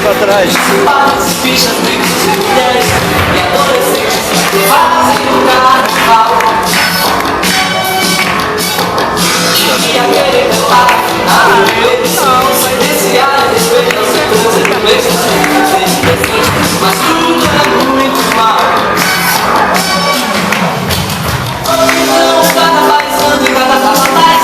Atrás. Fichas, negros e mulheres e adolescentes fazem o carnaval. E aquele cantar na repetição sai desse ar e respeita os setores e beijos mas tudo é muito mal. Não, cada paisano e cada capataz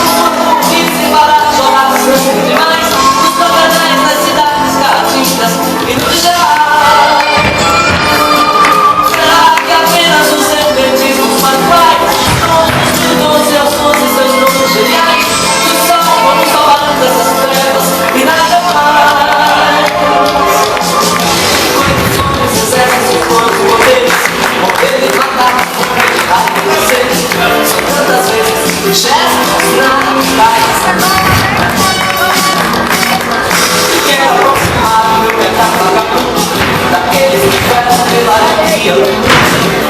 um pouquinho sem parar de jogar sangue demais nos paganais das cidades caatingas e no geral. Será que apenas o seu perdido manuais todos os 12 aos 11 seus nomes geniais que são como salvando dessas trevas e nada mais? Quantos homens, exércitos, quantos poderes morrer e matar, fome de raiva e sede são tantas vezes gestos naturais. Quero aproximar o meu pedaço vagabundo daqueles que esperam pela alegria.